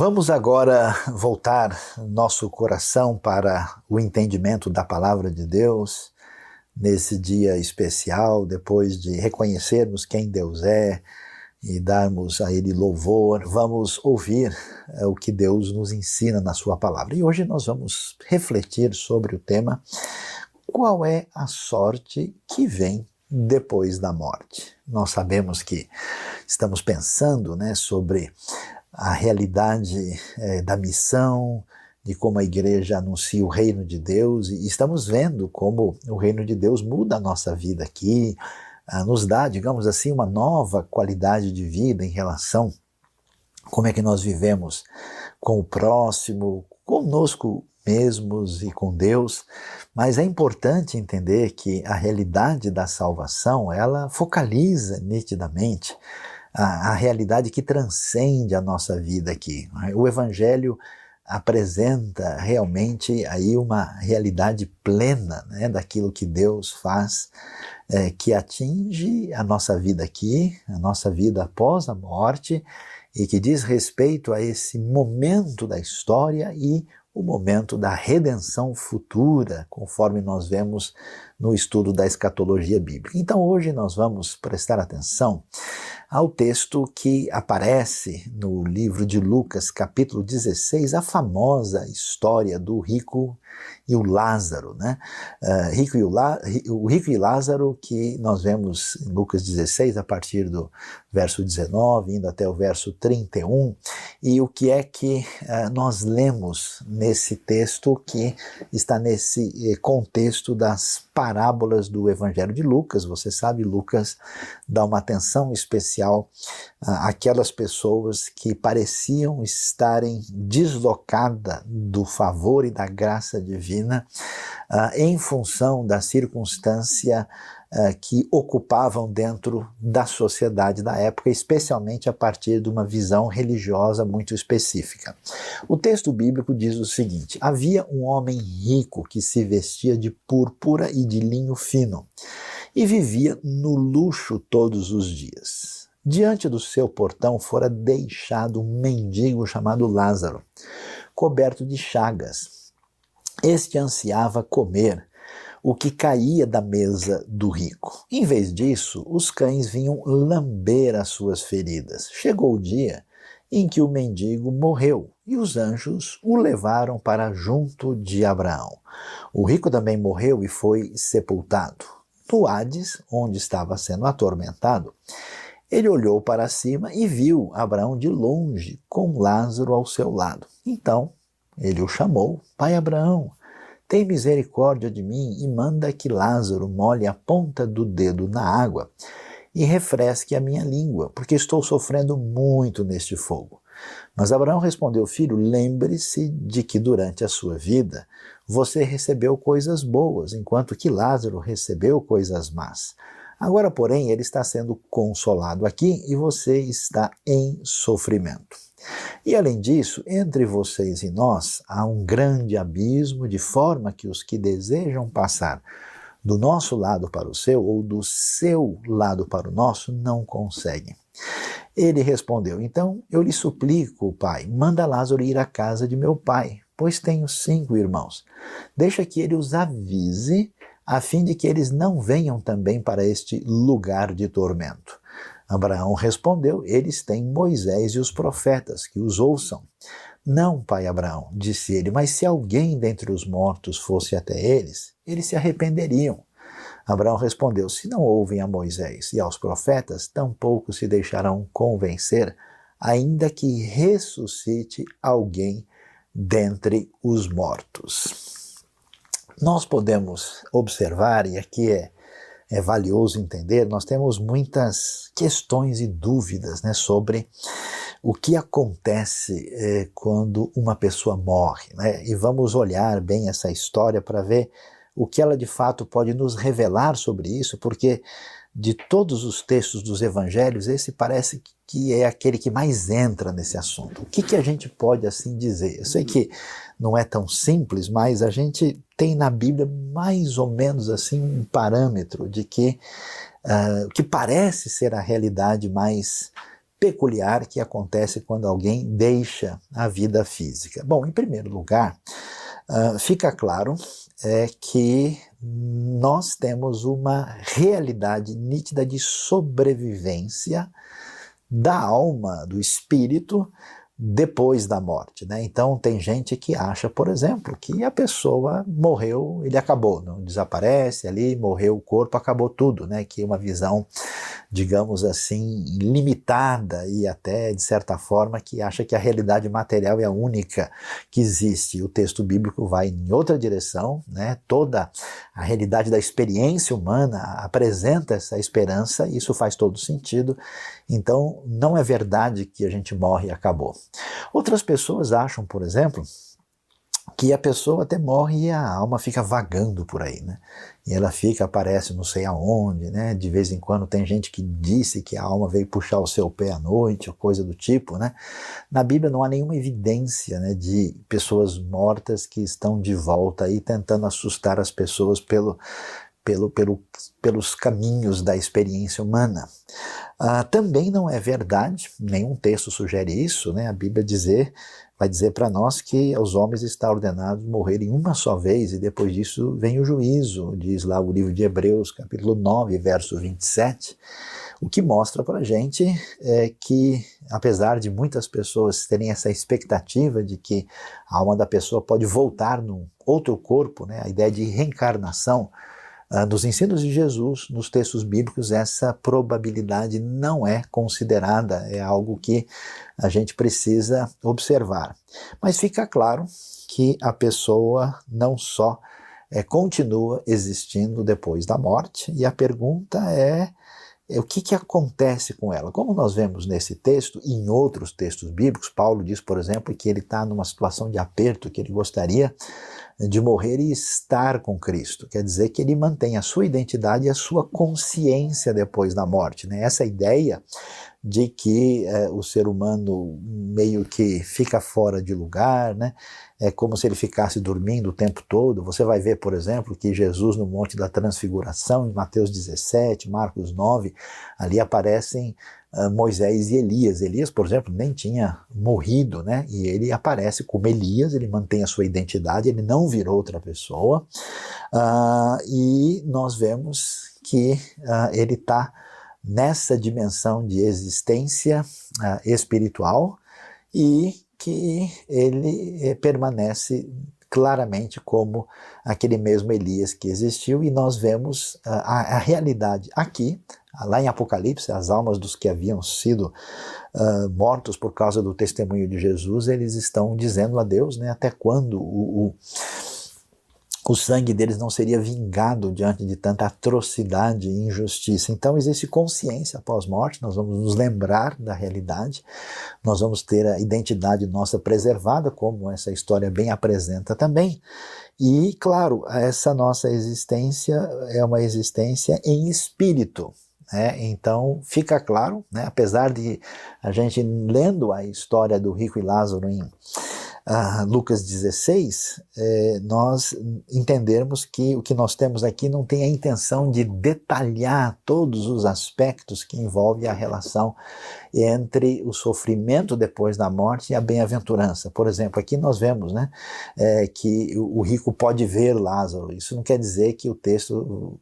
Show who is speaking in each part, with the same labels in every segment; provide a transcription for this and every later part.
Speaker 1: Vamos agora voltar nosso coração para o entendimento da palavra de Deus nesse dia especial, depois de reconhecermos quem Deus é e darmos a Ele louvor. Vamos ouvir o que Deus nos ensina na sua palavra. E hoje nós vamos refletir sobre o tema: qual é a sorte que vem depois da morte? Nós sabemos que estamos pensando, sobre a realidade da missão, de como a igreja anuncia o reino de Deus, e estamos vendo como o reino de Deus muda a nossa vida aqui, nos dá, digamos assim, uma nova qualidade de vida em relação a como é que nós vivemos com o próximo, conosco mesmos e com Deus. Mas é importante entender que a realidade da salvação, ela focaliza nitidamente a realidade que transcende a nossa vida aqui. O Evangelho apresenta realmente aí uma realidade plena, daquilo que Deus faz, que atinge a nossa vida aqui, a nossa vida após a morte, e que diz respeito a esse momento da história e o momento da redenção futura, conforme nós vemos no estudo da escatologia bíblica. Então hoje nós vamos prestar atenção ao texto que aparece no livro de Lucas, capítulo 16, a famosa história do rico e o Lázaro. O rico e Lázaro, que nós vemos em Lucas 16, a partir do verso 19, indo até o verso 31, e o que é que nós lemos nesse texto que está nesse contexto das parábolas do Evangelho de Lucas. Você sabe, Lucas dá uma atenção especial àquelas pessoas que pareciam estarem deslocadas do favor e da graça divina em função da circunstância que ocupavam dentro da sociedade da época, especialmente a partir de uma visão religiosa muito específica. O texto bíblico diz o seguinte: havia um homem rico que se vestia de púrpura e de linho fino e vivia no luxo todos os dias. Diante do seu portão fora deixado um mendigo chamado Lázaro, coberto de chagas. Este ansiava comer o que caía da mesa do rico. Em vez disso, os cães vinham lamber as suas feridas. Chegou o dia em que o mendigo morreu e os anjos o levaram para junto de Abraão. O rico também morreu e foi sepultado. No Hades, onde estava sendo atormentado, ele olhou para cima e viu Abraão de longe, com Lázaro ao seu lado. Então, ele o chamou: Pai Abraão, tem misericórdia de mim e manda que Lázaro molhe a ponta do dedo na água e refresque a minha língua, porque estou sofrendo muito neste fogo. Mas Abraão respondeu: Filho, lembre-se de que durante a sua vida você recebeu coisas boas, enquanto que Lázaro recebeu coisas más. Agora, porém, ele está sendo consolado aqui e você está em sofrimento. E além disso, entre vocês e nós há um grande abismo, de forma que os que desejam passar do nosso lado para o seu, ou do seu lado para o nosso, não conseguem. Ele respondeu: Então eu lhe suplico, pai, manda Lázaro ir à casa de meu pai, pois tenho 5 irmãos. Deixa que ele os avise, a fim de que eles não venham também para este lugar de tormento. Abraão respondeu: Eles têm Moisés e os profetas, que os ouçam. Não, pai Abraão, disse ele, mas se alguém dentre os mortos fosse até eles, eles se arrependeriam. Abraão respondeu: Se não ouvem a Moisés e aos profetas, tampouco se deixarão convencer, ainda que ressuscite alguém dentre os mortos. Nós podemos observar, e aqui é valioso entender, nós temos muitas questões e dúvidas sobre o que acontece quando uma pessoa morre. E vamos olhar bem essa história para ver o que ela de fato pode nos revelar sobre isso, porque de todos os textos dos evangelhos, esse parece que é aquele que mais entra nesse assunto. O que a gente pode assim dizer? Eu sei que não é tão simples, mas a gente tem na Bíblia mais ou menos assim um parâmetro de que parece ser a realidade mais peculiar que acontece quando alguém deixa a vida física? Bom, em primeiro lugar, fica claro que nós temos uma realidade nítida de sobrevivência da alma, do espírito, depois da morte, né? Então tem gente que acha, por exemplo, que a pessoa morreu, ele acabou, não desaparece ali, morreu o corpo, acabou tudo, né? Que é uma visão, digamos assim, limitada e até, de certa forma, que acha que a realidade material é a única que existe. O texto bíblico vai em outra direção, né? Toda a realidade da experiência humana apresenta essa esperança, e isso faz todo sentido. Então, não é verdade que a gente morre e acabou. Outras pessoas acham, por exemplo, que a pessoa até morre e a alma fica vagando por aí, né? E ela fica, aparece não sei aonde, né? De vez em quando tem gente que disse que a alma veio puxar o seu pé à noite, ou coisa do tipo, né? Na Bíblia não há nenhuma evidência, né, de pessoas mortas que estão de volta aí tentando assustar as pessoas pelos caminhos da experiência humana. Também não é verdade, nenhum texto sugere isso, né? A Bíblia vai dizer para nós que aos homens está ordenado morrerem uma só vez e depois disso vem o juízo, diz lá o livro de Hebreus, capítulo 9, verso 27, o que mostra para a gente que, apesar de muitas pessoas terem essa expectativa de que a alma da pessoa pode voltar num outro corpo, né? A ideia de reencarnação, nos ensinos de Jesus, nos textos bíblicos, essa probabilidade não é considerada, é algo que a gente precisa observar. Mas fica claro que a pessoa não só continua existindo depois da morte, e a pergunta é o que acontece com ela? Como nós vemos nesse texto e em outros textos bíblicos, Paulo diz, por exemplo, que ele está numa situação de aperto, que ele gostaria de morrer e estar com Cristo. Quer dizer que ele mantém a sua identidade e a sua consciência depois da morte, né? Essa ideia de que o ser humano meio que fica fora de lugar, né? É como se ele ficasse dormindo o tempo todo. Você vai ver, por exemplo, que Jesus no Monte da Transfiguração, em Mateus 17, Marcos 9, ali aparecem Moisés e Elias. Elias, por exemplo, nem tinha morrido, né? E ele aparece como Elias, ele mantém a sua identidade, ele não virou outra pessoa. E nós vemos que ele está nessa dimensão de existência espiritual e que ele permanece claramente como aquele mesmo Elias que existiu, e nós vemos a realidade aqui, lá em Apocalipse, as almas dos que haviam sido mortos por causa do testemunho de Jesus, eles estão dizendo a Deus, né, até quando o sangue deles não seria vingado diante de tanta atrocidade e injustiça. Então existe consciência após morte, nós vamos nos lembrar da realidade, nós vamos ter a identidade nossa preservada, como essa história bem apresenta também. E, claro, essa nossa existência é uma existência em espírito. Então fica claro, né, apesar de a gente lendo a história do rico e Lázaro em Lucas 16, nós entendermos que o que nós temos aqui não tem a intenção de detalhar todos os aspectos que envolvem a relação entre o sofrimento depois da morte e a bem-aventurança. Por exemplo, aqui nós vemos, né, que o rico pode ver Lázaro. Isso não quer dizer que o texto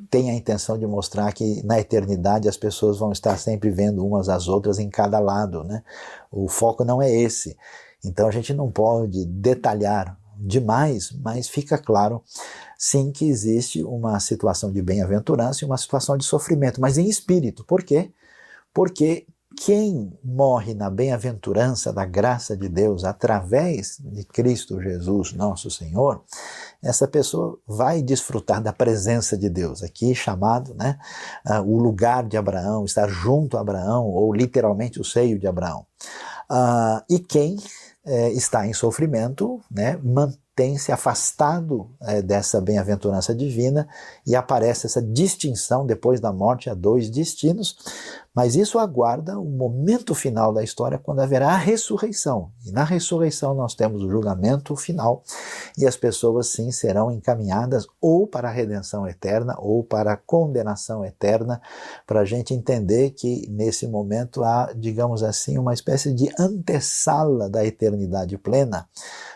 Speaker 1: tem a intenção de mostrar que na eternidade as pessoas vão estar sempre vendo umas às outras em cada lado, né? O foco não é esse. Então a gente não pode detalhar demais, mas fica claro sim que existe uma situação de bem-aventurança e uma situação de sofrimento, mas em espírito. Por quê? Porque quem morre na bem-aventurança da graça de Deus através de Cristo Jesus, nosso Senhor, essa pessoa vai desfrutar da presença de Deus, aqui chamado, né, o lugar de Abraão, estar junto a Abraão, ou literalmente o seio de Abraão. E quem está em sofrimento, né, mantém-se afastado dessa bem-aventurança divina, e aparece essa distinção depois da morte a dois destinos, Mas isso aguarda o momento final da história, quando haverá a ressurreição. E na ressurreição nós temos o julgamento final, e as pessoas sim serão encaminhadas ou para a redenção eterna ou para a condenação eterna, para a gente entender que nesse momento há, digamos assim, uma espécie de antessala da eternidade plena,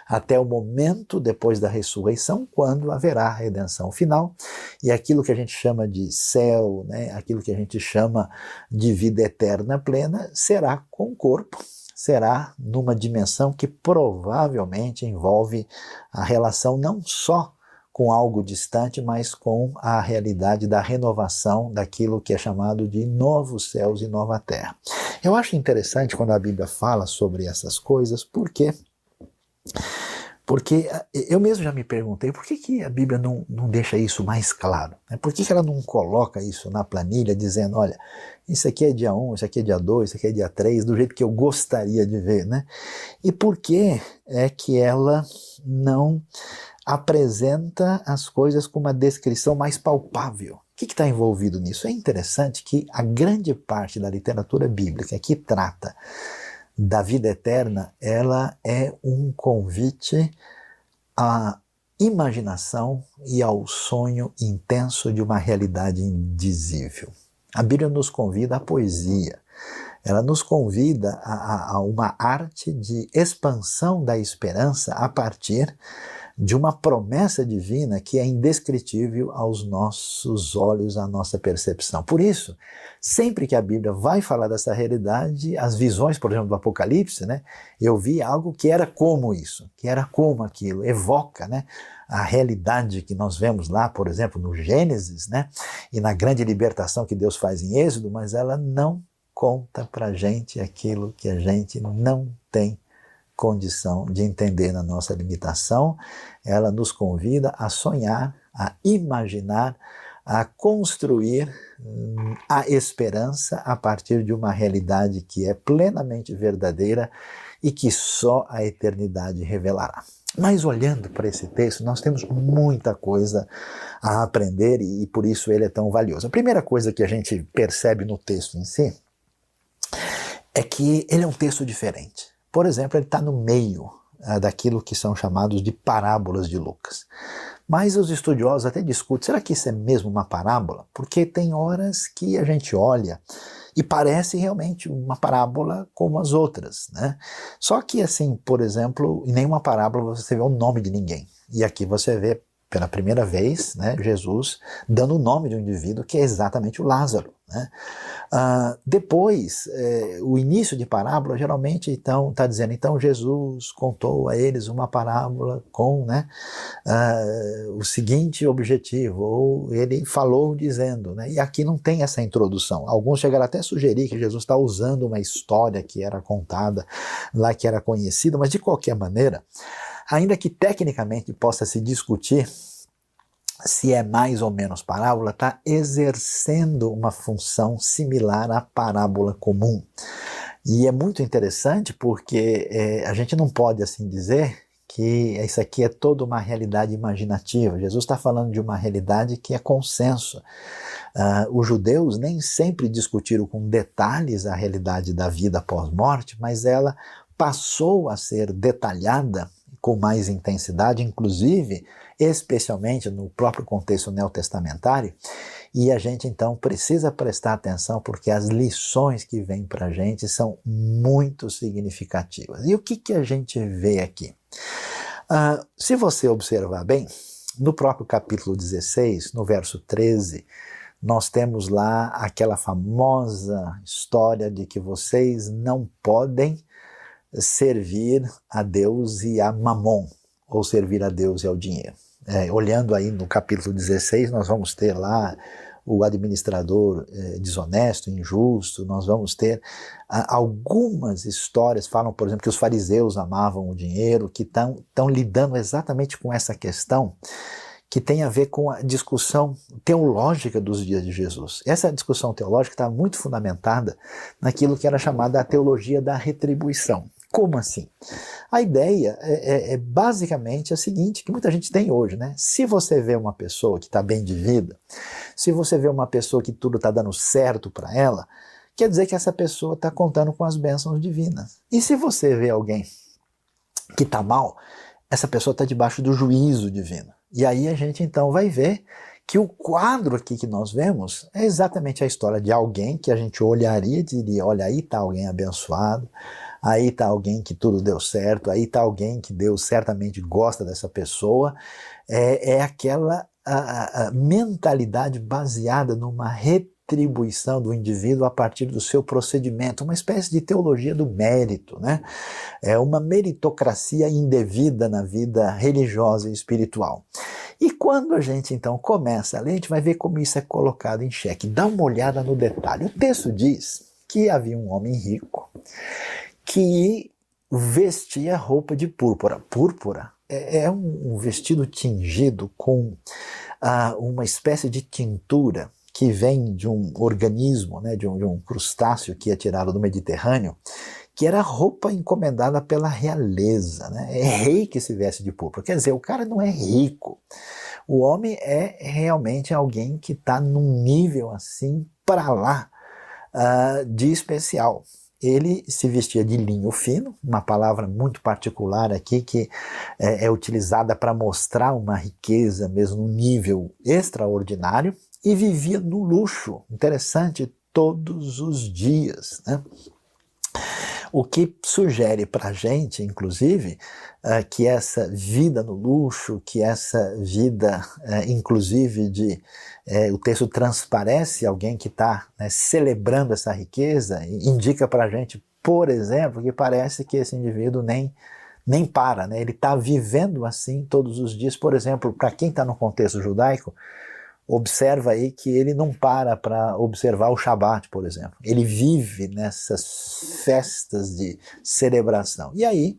Speaker 1: até o momento depois da ressurreição, quando haverá a redenção final, e aquilo que a gente chama de céu, né, aquilo que a gente chama de vida eterna plena, será com o corpo, será numa dimensão que provavelmente envolve a relação não só com algo distante, mas com a realidade da renovação daquilo que é chamado de novos céus e nova terra. Eu acho interessante quando a Bíblia fala sobre essas coisas, porque eu mesmo já me perguntei por que a Bíblia não deixa isso mais claro? Né? Por que ela não coloca isso na planilha dizendo, olha, isso aqui é dia 1, isso aqui é dia 2, isso aqui é dia 3, do jeito que eu gostaria de ver, né? E por que é que ela não apresenta as coisas com uma descrição mais palpável? O que está envolvido nisso? É interessante que a grande parte da literatura bíblica que trata da vida eterna, ela é um convite à imaginação e ao sonho intenso de uma realidade indizível. A Bíblia nos convida à poesia, ela nos convida a uma arte de expansão da esperança a partir de uma promessa divina que é indescritível aos nossos olhos, à nossa percepção. Por isso, sempre que a Bíblia vai falar dessa realidade, as visões, por exemplo, do Apocalipse, né, eu vi algo que era como isso, que era como aquilo, evoca, né, a realidade que nós vemos lá, por exemplo, no Gênesis, né, e na grande libertação que Deus faz em Êxodo, mas ela não conta pra gente aquilo que a gente não tem condição de entender na nossa limitação. Ela nos convida a sonhar, a imaginar, a construir a esperança a partir de uma realidade que é plenamente verdadeira e que só a eternidade revelará. Mas olhando para esse texto, nós temos muita coisa a aprender e por isso ele é tão valioso. A primeira coisa que a gente percebe no texto em si é que ele é um texto diferente. Por exemplo, ele está no meio daquilo que são chamados de parábolas de Lucas. Mas os estudiosos até discutem, será que isso é mesmo uma parábola? Porque tem horas que a gente olha e parece realmente uma parábola como as outras, né? Só que assim, por exemplo, em nenhuma parábola você vê o nome de ninguém. E aqui você vê pela primeira vez, né, Jesus dando o nome de um indivíduo que é exatamente o Lázaro, né? Depois, o início de parábola geralmente então está dizendo, então Jesus contou a eles uma parábola com, né, o seguinte objetivo, ou ele falou dizendo, né, e aqui não tem essa introdução. Alguns chegaram até a sugerir que Jesus está usando uma história que era contada lá, que era conhecida, mas de qualquer maneira, ainda que tecnicamente possa se discutir se é mais ou menos parábola, está exercendo uma função similar à parábola comum. E é muito interessante porque a gente não pode assim dizer que isso aqui é toda uma realidade imaginativa. Jesus está falando de uma realidade que é consenso. Os judeus nem sempre discutiram com detalhes a realidade da vida pós-morte, mas ela passou a ser detalhada com mais intensidade, inclusive, especialmente no próprio contexto neotestamentário, e a gente então precisa prestar atenção porque as lições que vêm para a gente são muito significativas. E o que a gente vê aqui? Se você observar bem, no próprio capítulo 16, no verso 13, nós temos lá aquela famosa história de que vocês não podem servir a Deus e a Mamon, ou servir a Deus e ao dinheiro. Olhando aí no capítulo 16, nós vamos ter lá o administrador desonesto, injusto, nós vamos ter algumas histórias, falam, por exemplo, que os fariseus amavam o dinheiro, que estão lidando exatamente com essa questão que tem a ver com a discussão teológica dos dias de Jesus. Essa discussão teológica está muito fundamentada naquilo que era chamada a teologia da retribuição. Como assim? A ideia é basicamente a seguinte, que muita gente tem hoje, né? Se você vê uma pessoa que está bem de vida, se você vê uma pessoa que tudo está dando certo para ela, quer dizer que essa pessoa está contando com as bênçãos divinas. E se você vê alguém que está mal, essa pessoa está debaixo do juízo divino. E aí a gente então vai ver que o quadro aqui que nós vemos é exatamente a história de alguém que a gente olharia e diria, olha, aí está alguém abençoado, aí está alguém que tudo deu certo, aí está alguém que Deus certamente gosta dessa pessoa. É aquela a mentalidade baseada numa retribuição do indivíduo a partir do seu procedimento, uma espécie de teologia do mérito, né? É uma meritocracia indevida na vida religiosa e espiritual. E quando a gente então começa a ler, a gente vai ver como isso é colocado em xeque. Dá uma olhada no detalhe. O texto diz que havia um homem rico que vestia roupa de púrpura. Púrpura é um vestido tingido com uma espécie de tintura que vem de um organismo, né, de um crustáceo que é tirado do Mediterrâneo, que era roupa encomendada pela realeza, né? É rei que se veste de púrpura. Quer dizer, o cara não é rico. O homem é realmente alguém que está num nível assim para lá de especial. Ele se vestia de linho fino, uma palavra muito particular aqui que é utilizada para mostrar uma riqueza mesmo num nível extraordinário, e vivia no luxo, interessante, todos os dias, né? O que sugere para a gente, inclusive, que essa vida no luxo, que essa vida, inclusive, o texto transparece alguém que está, né, celebrando essa riqueza, indica para a gente, por exemplo, que parece que esse indivíduo nem para, né? Ele está vivendo assim todos os dias. Por exemplo, para quem está no contexto judaico, observa aí que ele não para observar o Shabat, por exemplo. Ele vive nessas festas de celebração. E aí,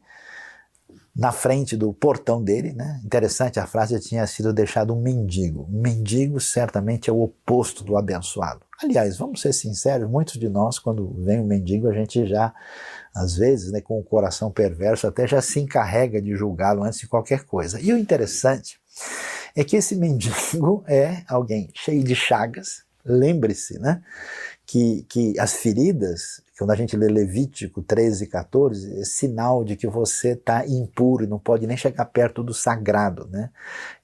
Speaker 1: na frente do portão dele, né, interessante, a frase tinha sido deixado um mendigo. Um mendigo certamente é o oposto do abençoado. Aliás, vamos ser sinceros, muitos de nós, quando vem um mendigo, a gente já, às vezes, né, com o coração perverso, até já se encarrega de julgá-lo antes de qualquer coisa. E o interessante é que esse mendigo é alguém cheio de chagas. Lembre-se, né, que as feridas, quando a gente lê Levítico 13 e 14, é sinal de que você está impuro e não pode nem chegar perto do sagrado, né?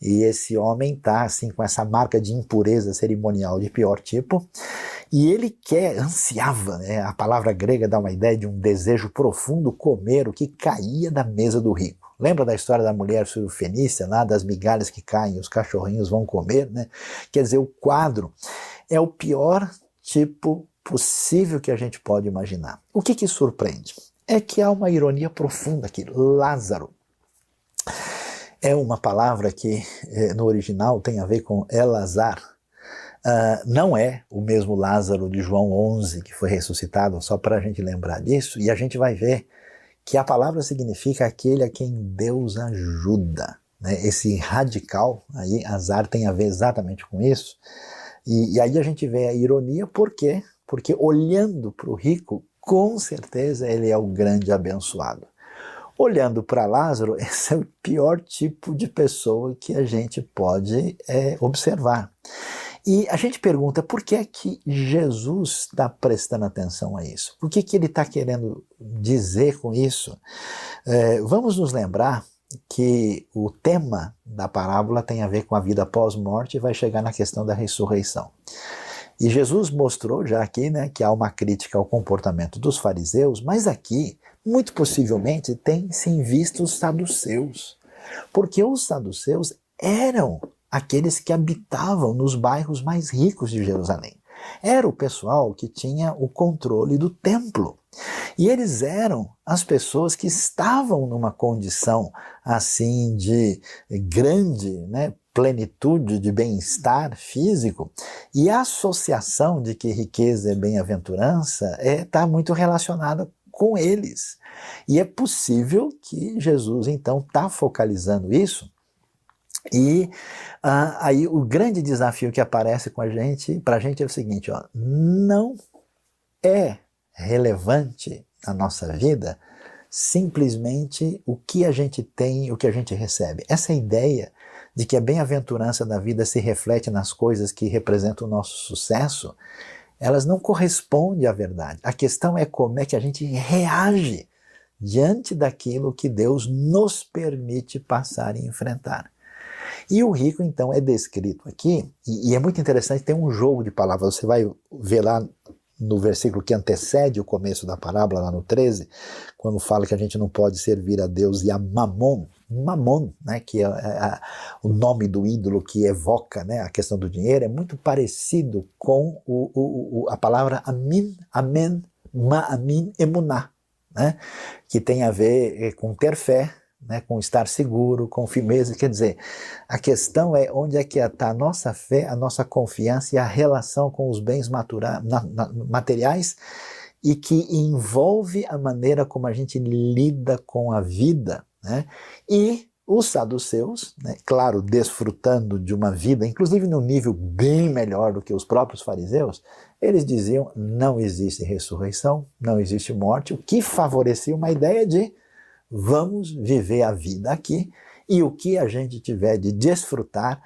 Speaker 1: E esse homem está assim com essa marca de impureza cerimonial de pior tipo, e ele ansiava, né? A palavra grega dá uma ideia de um desejo profundo, comer o que caía da mesa do rico. Lembra da história da mulher surofenícia, lá das migalhas que caem, os cachorrinhos vão comer, né? Quer dizer, o quadro é o pior tipo possível que a gente pode imaginar. O que surpreende? É que há uma ironia profunda aqui. Lázaro é uma palavra que no original tem a ver com Elazar. Não é o mesmo Lázaro de João 11 que foi ressuscitado, só para a gente lembrar disso, e a gente vai ver que a palavra significa aquele a quem Deus ajuda, né? Esse radical, aí azar tem a ver exatamente com isso, e aí a gente vê a ironia, por quê? Porque olhando para o rico, com certeza ele é o grande abençoado. Olhando para Lázaro, esse é o pior tipo de pessoa que a gente pode observar. E a gente pergunta, por que é que Jesus está prestando atenção a isso? O que ele está querendo dizer com isso? Vamos nos lembrar que o tema da parábola tem a ver com a vida pós-morte e vai chegar na questão da ressurreição. E Jesus mostrou já aqui, né, que há uma crítica ao comportamento dos fariseus, mas aqui, muito possivelmente, tem-se em vista os saduceus. Porque os saduceus eram aqueles que habitavam nos bairros mais ricos de Jerusalém. Era o pessoal que tinha o controle do templo. E eles eram as pessoas que estavam numa condição assim de grande, né, plenitude, de bem-estar físico, e a associação de que riqueza é bem-aventurança está muito relacionada com eles. E é possível que Jesus então está focalizando isso. E aí o grande desafio que aparece para a gente é o seguinte, ó, não é relevante na nossa vida simplesmente o que a gente tem, o que a gente recebe. Essa ideia de que a bem-aventurança da vida se reflete nas coisas que representam o nosso sucesso elas não correspondem à verdade. A questão é como é que a gente reage diante daquilo que Deus nos permite passar e enfrentar. E o rico, então, é descrito aqui, e é muito interessante, tem um jogo de palavras, você vai ver lá no versículo que antecede o começo da parábola, lá no 13, quando fala que a gente não pode servir a Deus e a Mamon, Mamon, né, que é o nome do ídolo que evoca, né, a questão do dinheiro, é muito parecido com a palavra Amin, Amen, Ma'amin, Emuná, né, que tem a ver com ter fé, né, com estar seguro, com firmeza. Quer dizer, a questão é onde é que está a nossa fé, a nossa confiança e a relação com os bens materiais, e que envolve a maneira como a gente lida com a vida, né? E os saduceus, né, claro, desfrutando de uma vida, inclusive num nível bem melhor do que os próprios fariseus, eles diziam: não existe ressurreição, não existe morte, o que favorecia uma ideia de vamos viver a vida aqui, e o que a gente tiver de desfrutar,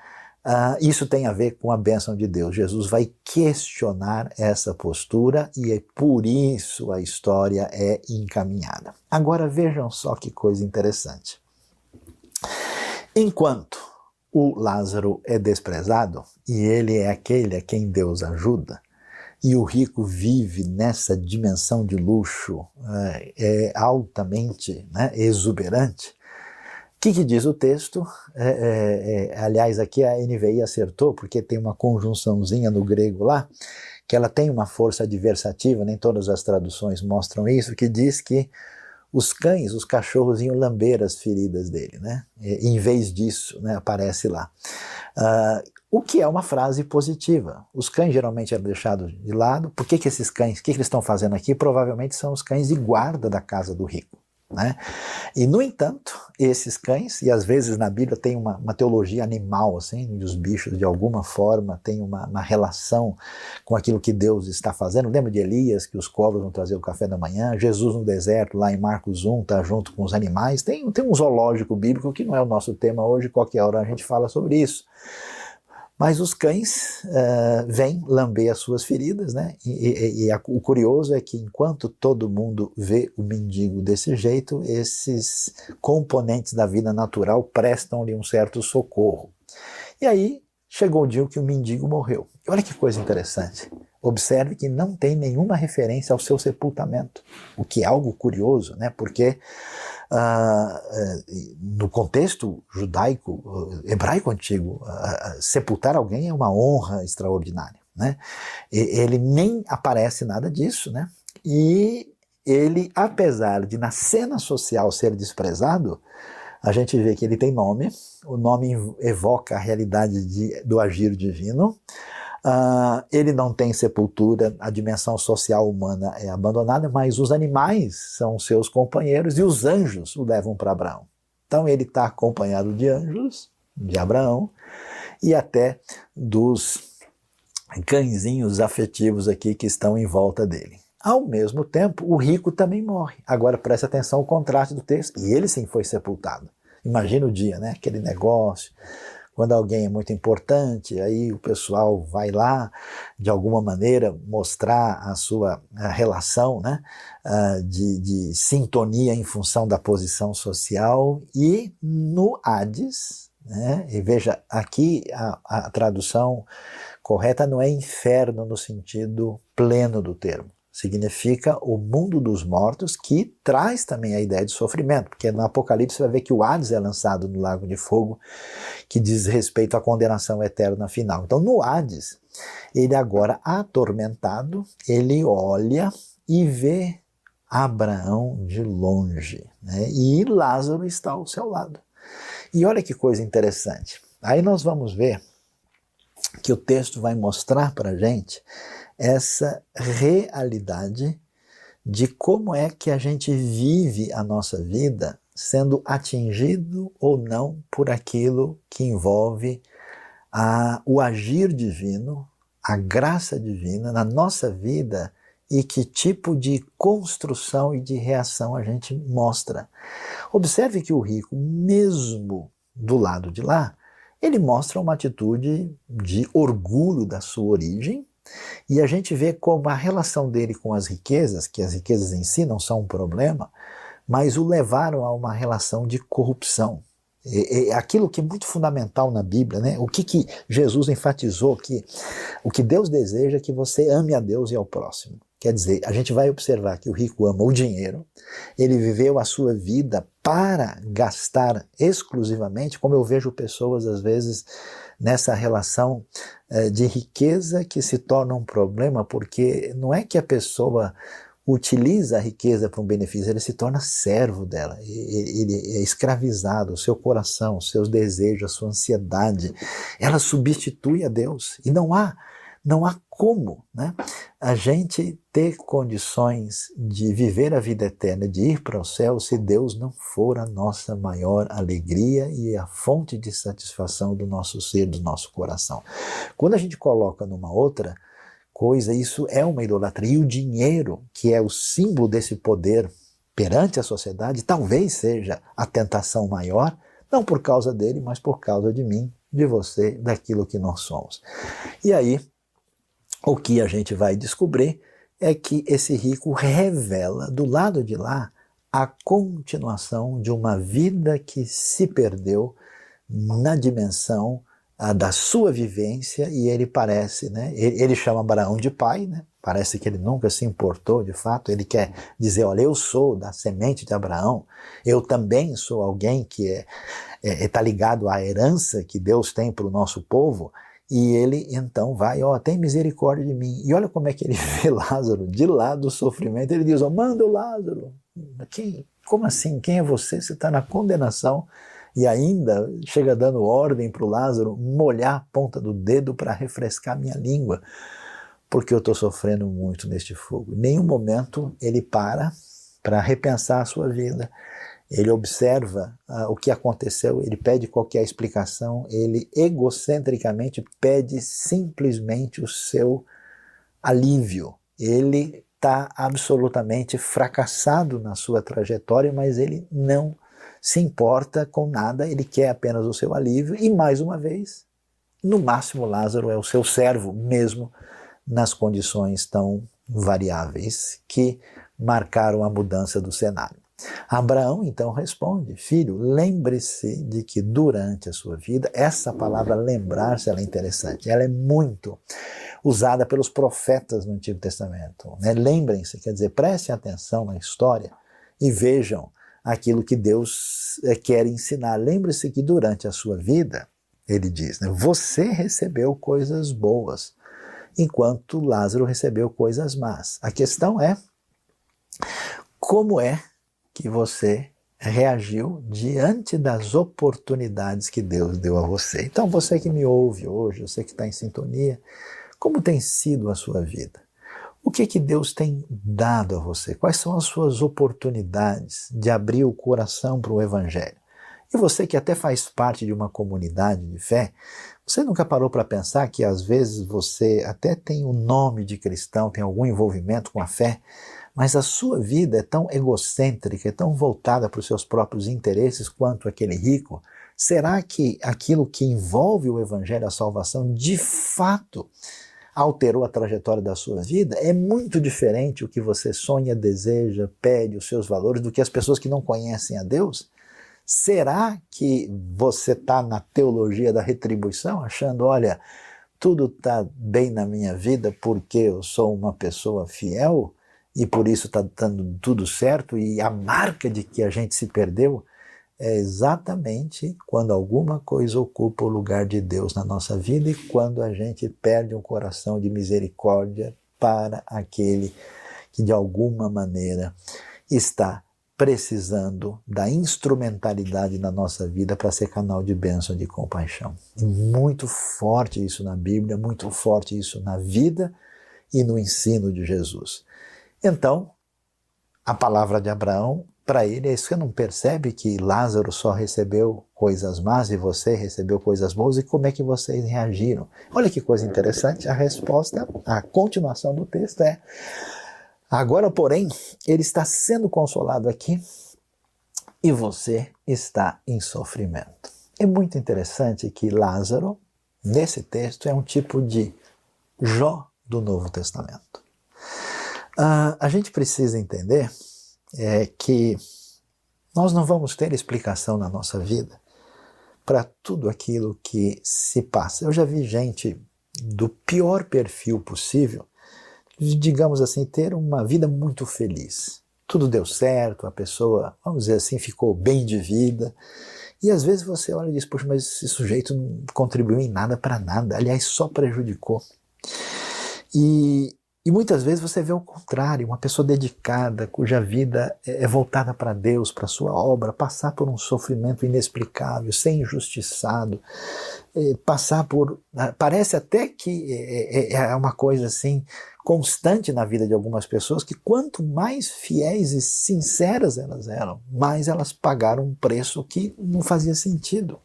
Speaker 1: isso tem a ver com a bênção de Deus. Jesus vai questionar essa postura, e é por isso a história é encaminhada. Agora vejam só que coisa interessante. Enquanto o Lázaro é desprezado, e ele é aquele a quem Deus ajuda, e o rico vive nessa dimensão de luxo altamente, né, exuberante. O que diz o texto? Aliás, aqui a NVI acertou, porque tem uma conjunçãozinha no grego lá, que ela tem uma força adversativa, nem todas as traduções mostram isso, que diz que os cães, os cachorros iam lamber as feridas dele, né? Em vez disso, né, aparece lá. O que é uma frase positiva. Os cães geralmente eram deixados de lado. Por que esses cães, o que eles estão fazendo aqui? Provavelmente são os cães de guarda da casa do rico, né? E, no entanto, esses cães, e às vezes na Bíblia tem uma teologia animal, assim, e os bichos de alguma forma têm uma relação com aquilo que Deus está fazendo. Lembra de Elias, que os cobras vão trazer o café da manhã? Jesus no deserto, lá em Marcos 1, está junto com os animais. Tem um zoológico bíblico que não é o nosso tema hoje, qualquer hora a gente fala sobre isso. Mas os cães vêm lamber as suas feridas, né? O curioso é que enquanto todo mundo vê o mendigo desse jeito, esses componentes da vida natural prestam-lhe um certo socorro. E aí chegou o dia que o mendigo morreu. E olha que coisa interessante. Observe que não tem nenhuma referência ao seu sepultamento, o que é algo curioso, né? Porque no contexto judaico, hebraico antigo, sepultar alguém é uma honra extraordinária, né? Ele nem aparece nada disso, né? E ele, apesar de na cena social ser desprezado, a gente vê que ele tem nome, o nome evoca a realidade do agir divino. Ele não tem sepultura, a dimensão social humana é abandonada, mas os animais são seus companheiros e os anjos o levam para Abraão. Então ele está acompanhado de anjos, de Abraão, e até dos cãezinhos afetivos aqui que estão em volta dele. Ao mesmo tempo, o rico também morre. Agora presta atenção ao contraste do texto, e ele sim foi sepultado. Imagina o dia, né? Aquele negócio. Quando alguém é muito importante, aí o pessoal vai lá, de alguma maneira, mostrar a sua relação, né, de sintonia em função da posição social. E no Hades, né, e veja, aqui a tradução correta não é inferno no sentido pleno do termo. Significa o mundo dos mortos, que traz também a ideia de sofrimento, porque no Apocalipse você vai ver que o Hades é lançado no lago de fogo, que diz respeito à condenação eterna final. Então no Hades, ele agora atormentado, ele olha e vê Abraão de longe, né? E Lázaro está ao seu lado. E olha que coisa interessante. Aí nós vamos ver que o texto vai mostrar para a gente essa realidade de como é que a gente vive a nossa vida sendo atingido ou não por aquilo que envolve o agir divino, a graça divina na nossa vida, e que tipo de construção e de reação a gente mostra. Observe que o rico, mesmo do lado de lá, ele mostra uma atitude de orgulho da sua origem, E a gente vê como a relação dele com as riquezas, que as riquezas em si não são um problema, mas o levaram a uma relação de corrupção. Aquilo que é muito fundamental na Bíblia, né? O que Jesus enfatizou, que o que Deus deseja é que você ame a Deus e ao próximo. Quer dizer, a gente vai observar que o rico ama o dinheiro, ele viveu a sua vida para gastar exclusivamente, como eu vejo pessoas às vezes nessa relação de riqueza que se torna um problema, porque não é que a pessoa utiliza a riqueza para um benefício, ele se torna servo dela, ele é escravizado, o seu coração, os seus desejos, a sua ansiedade, ela substitui a Deus, e não há como, né, a gente ter condições de viver a vida eterna, de ir para o céu, se Deus não for a nossa maior alegria e a fonte de satisfação do nosso ser, do nosso coração. Quando a gente coloca numa outra coisa, isso é uma idolatria. E o dinheiro, que é o símbolo desse poder perante a sociedade, talvez seja a tentação maior, não por causa dele, mas por causa de mim, de você, daquilo que nós somos. E aí, o que a gente vai descobrir é que esse rico revela do lado de lá a continuação de uma vida que se perdeu na dimensão da sua vivência, e ele parece, né, ele chama Abraão de pai, né, parece que ele nunca se importou de fato, ele quer dizer, olha, eu sou da semente de Abraão, eu também sou alguém que está ligado à herança que Deus tem para o nosso povo, e ele então vai, tem misericórdia de mim, e olha como é que ele vê Lázaro, de lá do sofrimento, ele diz, manda o Lázaro, como assim, quem é você? Você está na condenação, e ainda chega dando ordem para o Lázaro molhar a ponta do dedo para refrescar minha língua, porque eu estou sofrendo muito neste fogo. Em nenhum momento ele para repensar a sua vida, ele observa o que aconteceu, ele pede qualquer explicação, ele egocentricamente pede simplesmente o seu alívio. Ele está absolutamente fracassado na sua trajetória, mas ele não se importa com nada, ele quer apenas o seu alívio, e mais uma vez, no máximo Lázaro é o seu servo, mesmo nas condições tão variáveis que marcaram a mudança do cenário. Abraão então responde, filho, lembre-se de que durante a sua vida, essa palavra lembrar-se, ela é interessante, ela é muito usada pelos profetas no Antigo Testamento, né? Lembrem-se, quer dizer, prestem atenção na história e vejam aquilo que Deus quer ensinar. Lembre-se que durante a sua vida, ele diz, né, você recebeu coisas boas, enquanto Lázaro recebeu coisas más. A questão é, como é que você reagiu diante das oportunidades que Deus deu a você? Então você que me ouve hoje, você que está em sintonia, como tem sido a sua vida? O que Deus tem dado a você? Quais são as suas oportunidades de abrir o coração para o Evangelho? E você que até faz parte de uma comunidade de fé, você nunca parou para pensar que às vezes você até tem o nome de cristão, tem algum envolvimento com a fé, mas a sua vida é tão egocêntrica, é tão voltada para os seus próprios interesses quanto aquele rico? Será que aquilo que envolve o Evangelho, a salvação, de fato alterou a trajetória da sua vida? É muito diferente o que você sonha, deseja, pede, os seus valores, do que as pessoas que não conhecem a Deus? Será que você está na teologia da retribuição, achando, olha, tudo está bem na minha vida porque eu sou uma pessoa fiel e por isso está dando tudo certo, e a marca de que a gente se perdeu é exatamente quando alguma coisa ocupa o lugar de Deus na nossa vida e quando a gente perde um coração de misericórdia para aquele que de alguma maneira está precisando da instrumentalidade na nossa vida para ser canal de bênção, de compaixão. E muito forte isso na Bíblia, muito forte isso na vida e no ensino de Jesus. Então, a palavra de Abraão, para ele, é isso. Você não percebe que Lázaro só recebeu coisas más e você recebeu coisas boas? E como é que vocês reagiram? Olha que coisa interessante, a resposta, a continuação do texto é: agora, porém, ele está sendo consolado aqui e você está em sofrimento. É muito interessante que Lázaro, nesse texto, é um tipo de Jó do Novo Testamento. A gente precisa entender que nós não vamos ter explicação na nossa vida para tudo aquilo que se passa. Eu já vi gente do pior perfil possível, digamos assim, ter uma vida muito feliz. Tudo deu certo, a pessoa, vamos dizer assim, ficou bem de vida. E às vezes você olha e diz, poxa, mas esse sujeito não contribuiu em nada para nada, aliás, só prejudicou. E muitas vezes você vê o contrário, uma pessoa dedicada, cuja vida é voltada para Deus, para a sua obra, passar por um sofrimento inexplicável, ser injustiçado, passar por... Parece até que é uma coisa assim constante na vida de algumas pessoas, que quanto mais fiéis e sinceras elas eram, mais elas pagaram um preço que não fazia sentido.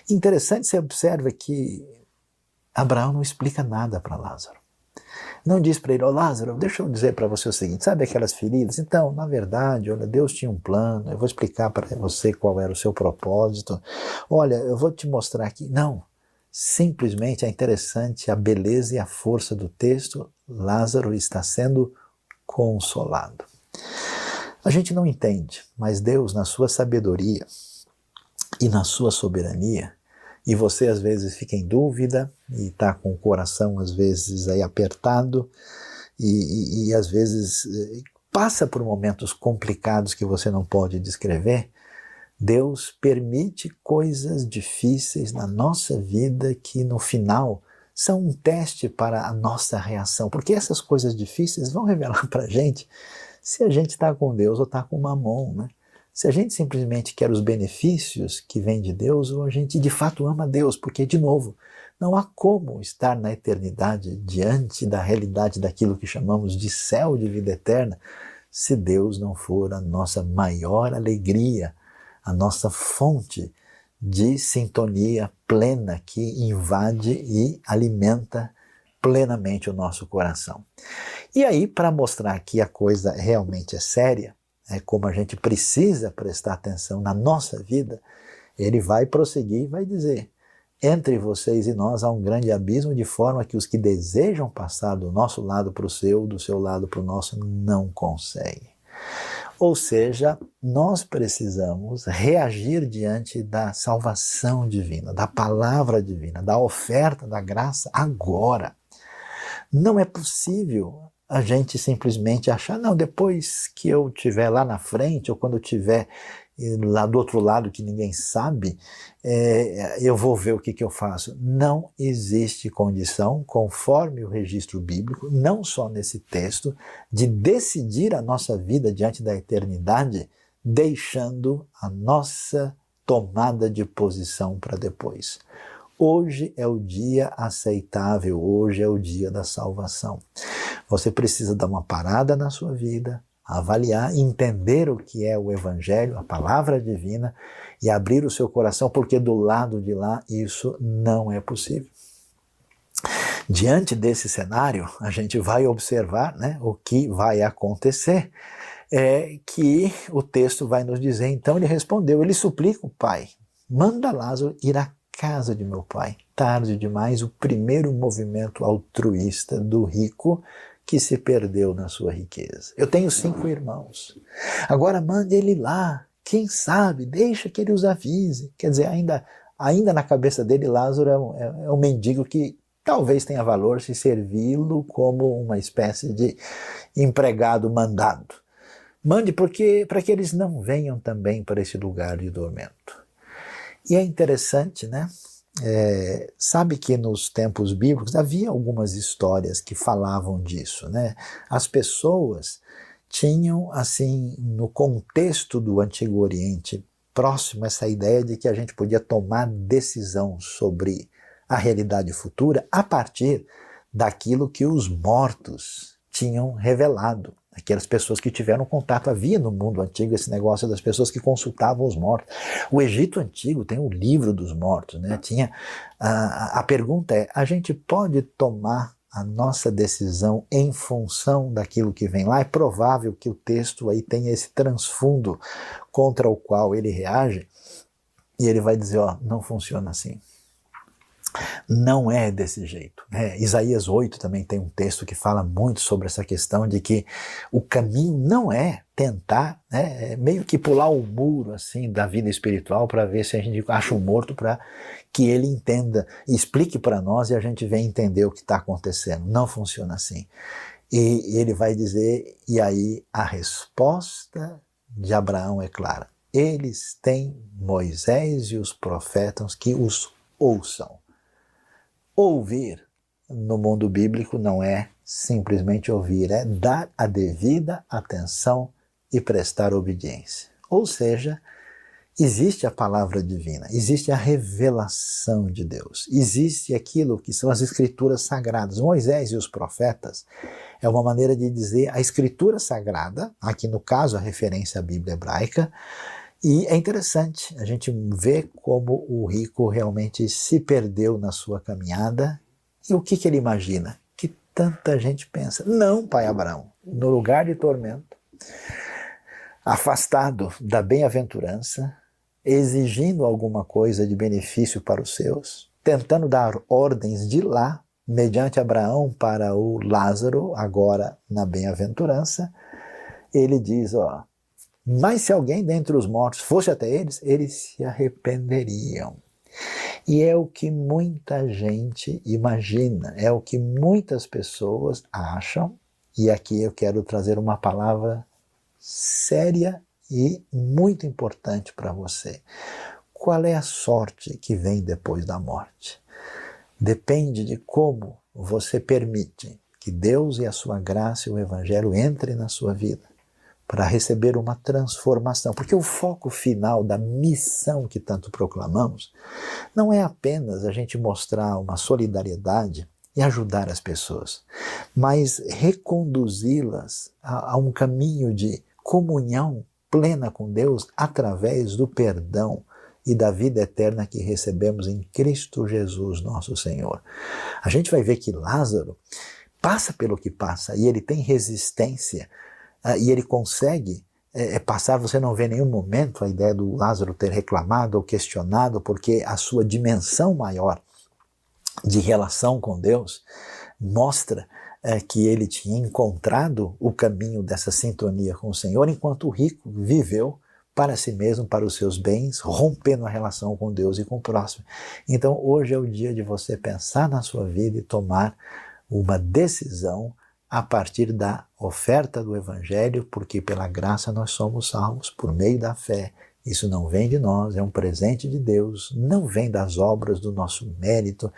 Speaker 1: Interessante, você observa que Abraão não explica nada para Lázaro. Não diz para ele, Lázaro, deixa eu dizer para você o seguinte, sabe aquelas feridas? Então, na verdade, olha, Deus tinha um plano, eu vou explicar para você qual era o seu propósito. Olha, eu vou te mostrar aqui. Não, simplesmente é interessante a beleza e a força do texto. Lázaro está sendo consolado. A gente não entende, mas Deus, na sua sabedoria e na sua soberania, e você às vezes fica em dúvida e está com o coração às vezes aí apertado e às vezes passa por momentos complicados que você não pode descrever, Deus permite coisas difíceis na nossa vida que no final são um teste para a nossa reação, porque essas coisas difíceis vão revelar para a gente se a gente está com Deus ou está com Mamon, né? Se a gente simplesmente quer os benefícios que vêm de Deus, ou a gente de fato ama Deus, porque, de novo, não há como estar na eternidade diante da realidade daquilo que chamamos de céu de vida eterna, se Deus não for a nossa maior alegria, a nossa fonte de sintonia plena que invade e alimenta plenamente o nosso coração. E aí, para mostrar que a coisa realmente é séria, como a gente precisa prestar atenção na nossa vida, ele vai prosseguir e vai dizer, entre vocês e nós há um grande abismo, de forma que os que desejam passar do nosso lado para o seu, do seu lado para o nosso, não conseguem. Ou seja, nós precisamos reagir diante da salvação divina, da palavra divina, da oferta da graça agora. Não é possível a gente simplesmente achar, não, depois que eu estiver lá na frente, ou quando eu estiver lá do outro lado que ninguém sabe, eu vou ver o que eu faço. Não existe condição, conforme o registro bíblico, não só nesse texto, de decidir a nossa vida diante da eternidade, deixando a nossa tomada de posição para depois. Hoje é o dia aceitável, hoje é o dia da salvação. Você precisa dar uma parada na sua vida, avaliar, entender o que é o Evangelho, a palavra divina, e abrir o seu coração, porque do lado de lá isso não é possível. Diante desse cenário, a gente vai observar, né, o que vai acontecer, que o texto vai nos dizer, então ele respondeu, ele suplica o pai, manda Lázaro ir à casa de meu pai. Tarde demais, o primeiro movimento altruísta do rico que se perdeu na sua riqueza. Eu tenho 5 irmãos. Agora mande ele lá. Quem sabe, deixa que ele os avise. Quer dizer, ainda na cabeça dele, Lázaro é um mendigo que talvez tenha valor se servi-lo como uma espécie de empregado mandado. Mande para que eles não venham também para esse lugar de tormento. E é interessante, né? Sabe que nos tempos bíblicos havia algumas histórias que falavam disso, né? As pessoas tinham, assim, no contexto do Antigo Oriente próximo, essa ideia de que a gente podia tomar decisão sobre a realidade futura a partir daquilo que os mortos tinham revelado. Aquelas pessoas que tiveram contato, havia no mundo antigo esse negócio das pessoas que consultavam os mortos. O Egito Antigo tem o livro dos mortos, né? A pergunta é, a gente pode tomar a nossa decisão em função daquilo que vem lá? É provável que o texto aí tenha esse transfundo contra o qual ele reage, e ele vai dizer, ó, não funciona assim. Não é desse jeito. Isaías 8 também tem um texto que fala muito sobre essa questão de que o caminho não é tentar, meio que pular o muro assim da vida espiritual para ver se a gente acha um morto para que ele entenda e explique para nós e a gente venha entender o que está acontecendo. Não funciona assim. E ele vai dizer, e aí a resposta de Abraão é clara. Eles têm Moisés e os profetas que os ouçam. Ouvir no mundo bíblico não é simplesmente ouvir, é dar a devida atenção e prestar obediência. Ou seja, existe a palavra divina, existe a revelação de Deus, existe aquilo que são as escrituras sagradas. Moisés e os profetas é uma maneira de dizer a escritura sagrada, aqui no caso a referência à Bíblia hebraica, e é interessante a gente ver como o rico realmente se perdeu na sua caminhada. E o que ele imagina? Que tanta gente pensa, não, pai Abraão, no lugar de tormento, afastado da bem-aventurança, exigindo alguma coisa de benefício para os seus, tentando dar ordens de lá, mediante Abraão para o Lázaro, agora na bem-aventurança, ele diz, mas se alguém dentre os mortos fosse até eles, eles se arrependeriam. E é o que muita gente imagina, é o que muitas pessoas acham, e aqui eu quero trazer uma palavra séria e muito importante para você. Qual é a sorte que vem depois da morte? Depende de como você permite que Deus e a sua graça e o Evangelho entrem na sua vida para receber uma transformação. Porque o foco final da missão que tanto proclamamos não é apenas a gente mostrar uma solidariedade e ajudar as pessoas, mas reconduzi-las a um caminho de comunhão plena com Deus através do perdão e da vida eterna que recebemos em Cristo Jesus, nosso Senhor. A gente vai ver que Lázaro passa pelo que passa e ele tem resistência e ele consegue passar. Você não vê em nenhum momento a ideia do Lázaro ter reclamado ou questionado, porque a sua dimensão maior de relação com Deus mostra que ele tinha encontrado o caminho dessa sintonia com o Senhor, enquanto o rico viveu para si mesmo, para os seus bens, rompendo a relação com Deus e com o próximo. Então hoje é o dia de você pensar na sua vida e tomar uma decisão a partir da oferta do Evangelho, porque pela graça nós somos salvos por meio da fé. Isso não vem de nós, é um presente de Deus, não vem das obras do nosso mérito,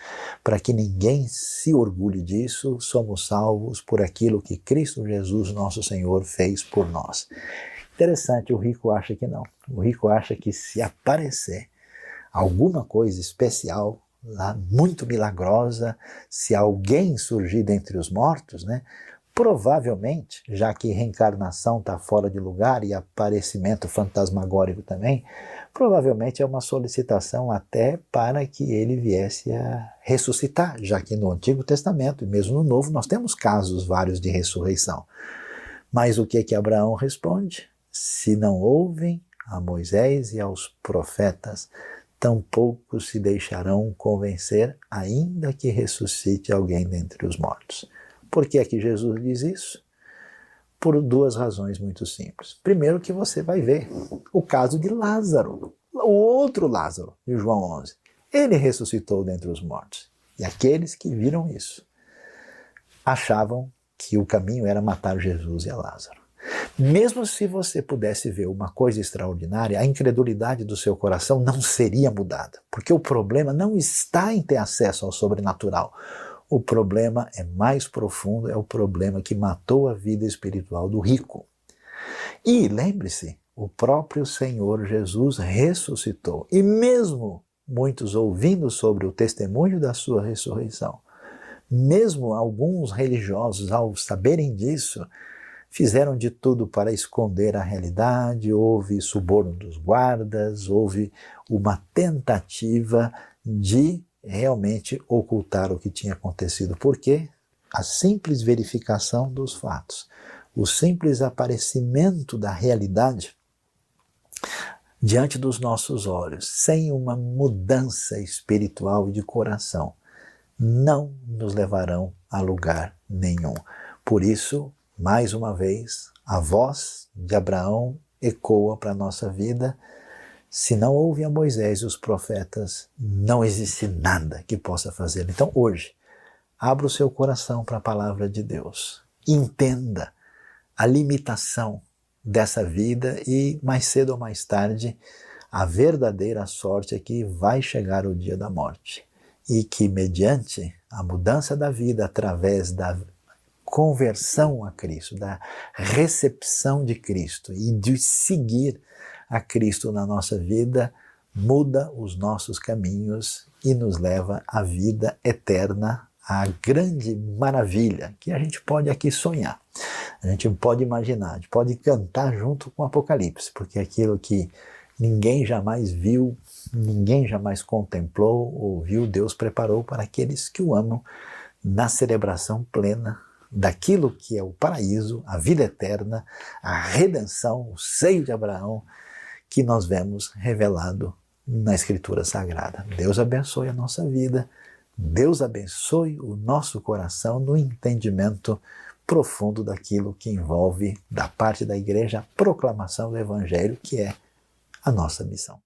Speaker 1: para que ninguém se orgulhe disso. Somos salvos por aquilo que Cristo Jesus, nosso Senhor, fez por nós. Interessante, o rico acha que não. O rico acha que se aparecer alguma coisa especial, lá, muito milagrosa, se alguém surgir dentre os mortos, provavelmente, já que reencarnação está fora de lugar e aparecimento fantasmagórico também, provavelmente é uma solicitação até para que ele viesse a ressuscitar, já que no Antigo Testamento e mesmo no Novo nós temos casos vários de ressurreição. Mas o que Abraão responde? Se não ouvem a Moisés e aos profetas, tampouco se deixarão convencer, ainda que ressuscite alguém dentre os mortos. Por que é que Jesus diz isso? Por duas razões muito simples. Primeiro, que você vai ver o caso de Lázaro, o outro Lázaro, de João 11. Ele ressuscitou dentre os mortos. E aqueles que viram isso achavam que o caminho era matar Jesus e a Lázaro. Mesmo se você pudesse ver uma coisa extraordinária, a incredulidade do seu coração não seria mudada, porque o problema não está em ter acesso ao sobrenatural. O problema é mais profundo, é o problema que matou a vida espiritual do rico. E lembre-se, o próprio Senhor Jesus ressuscitou. E mesmo muitos ouvindo sobre o testemunho da sua ressurreição, mesmo alguns religiosos, ao saberem disso, fizeram de tudo para esconder a realidade. Houve suborno dos guardas, houve uma tentativa de realmente ocultar o que tinha acontecido. Por quê? A simples verificação dos fatos, o simples aparecimento da realidade diante dos nossos olhos, sem uma mudança espiritual e de coração, não nos levarão a lugar nenhum. Por isso, mais uma vez, a voz de Abraão ecoa para a nossa vida. Se não houve a Moisés e os profetas, não existe nada que possa fazê-lo. Então hoje, abra o seu coração para a palavra de Deus. Entenda a limitação dessa vida e mais cedo ou mais tarde, a verdadeira sorte é que vai chegar o dia da morte. E que mediante a mudança da vida através da conversão a Cristo, da recepção de Cristo e de seguir a Cristo na nossa vida, muda os nossos caminhos e nos leva à vida eterna, à grande maravilha que a gente pode aqui sonhar, a gente pode imaginar, a gente pode cantar junto com o Apocalipse, porque é aquilo que ninguém jamais viu, ninguém jamais contemplou ou viu, Deus preparou para aqueles que o amam na celebração plena daquilo que é o paraíso, a vida eterna, a redenção, o seio de Abraão, que nós vemos revelado na Escritura Sagrada. Deus abençoe a nossa vida, Deus abençoe o nosso coração no entendimento profundo daquilo que envolve, da parte da igreja, a proclamação do Evangelho, que é a nossa missão.